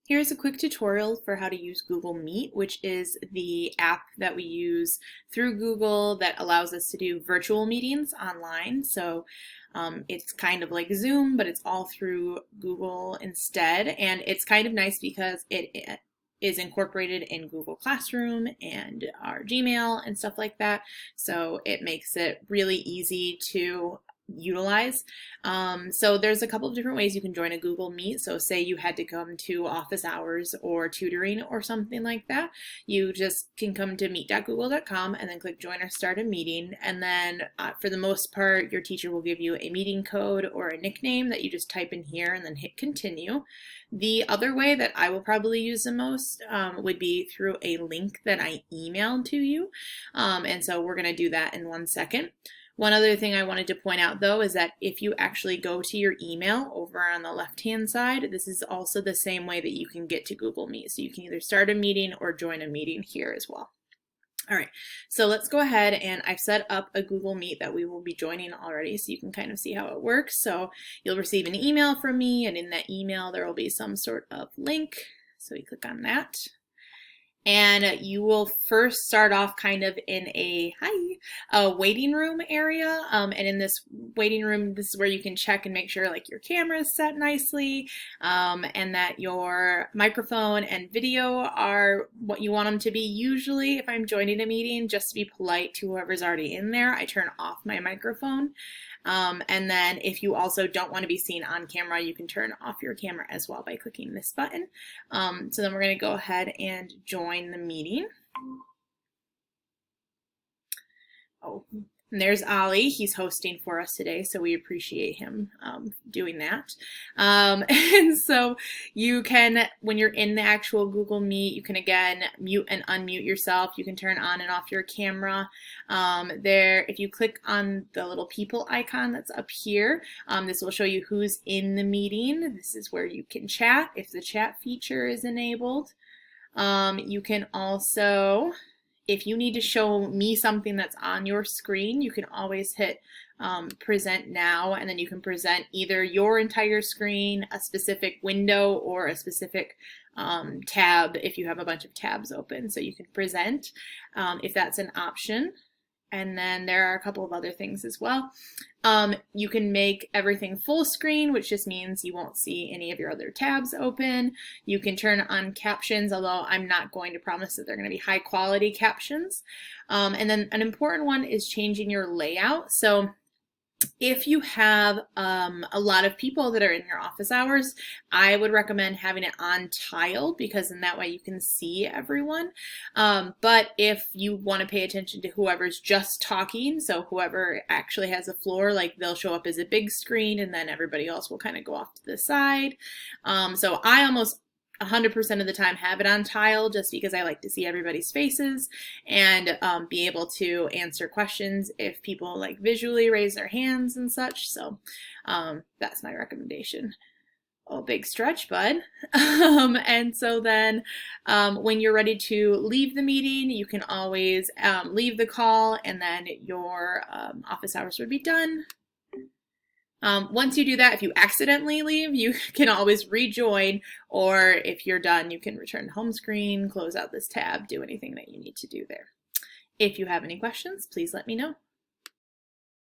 Here's a quick tutorial for how to use Google Meet, which is the app that we use through Google that allows us to do virtual meetings online. So it's kind of like Zoom, but it's all through Google instead. And it's kind of nice because it is incorporated in Google Classroom and our Gmail and stuff like that. So it makes it really easy to utilize. So there's a couple of different ways you can join a Google Meet. So say you had to come to office hours or tutoring or something like that, you just can come to meet.google.com and then click join or start a meeting. And then for the most part, your teacher will give you a meeting code or a nickname that you just type in here and then hit continue. The other way that I will probably use the most would be through a link that I emailed to you. And so we're going to do that in 1 second. One other thing I wanted to point out though is that if you actually go to your email over on the left hand side, this is also the same way that you can get to Google Meet. So you can either start a meeting or join a meeting here as well. All right, so let's go ahead, and I've set up a Google Meet that we will be joining already so you can kind of see how it works. So you'll receive an email from me, and in that email there will be some sort of link. So you click on that. And you will first start off kind of in a waiting room area. And in this waiting room, this is where you can check and make sure like your camera is set nicely and that your microphone and video are what you want them to be. Usually, if I'm joining a meeting, just to be polite to whoever's already in there, I turn off my microphone. And then if you also don't want to be seen on camera, you can turn off your camera as well by clicking this button. So then we're going to go ahead and join the meeting. Oh, and there's Ali. He's hosting for us today, so we appreciate him doing that. And so you can, when you're in the actual Google Meet, you can again mute and unmute yourself. You can turn on and off your camera. If you click on the little people icon that's up here, this will show you who's in the meeting. This is where you can chat if the chat feature is enabled. You can also, if you need to show me something that's on your screen, you can always hit present now, and then you can present either your entire screen, a specific window, or a specific tab if you have a bunch of tabs open. So you can present if that's an option. And then there are a couple of other things as well. You can make everything full screen, which just means you won't see any of your other tabs open. You can turn on captions, although I'm not going to promise that they're going to be high quality captions. And then an important one is changing your layout. So if you have a lot of people that are in your office hours, I would recommend having it on tiled because in that way you can see everyone. But if you want to pay attention to whoever's just talking, so whoever actually has the floor, like they'll show up as a big screen and then everybody else will kind of go off to the side. So I almost 100% of the time have it on tile just because I like to see everybody's faces and be able to answer questions if people like visually raise their hands and such. So that's my recommendation. Oh, big stretch, bud. And so then when you're ready to leave the meeting, you can always leave the call and then your office hours would be done. Once you do that, if you accidentally leave, you can always rejoin, or if you're done, you can return to home screen, close out this tab, do anything that you need to do there. If you have any questions, please let me know.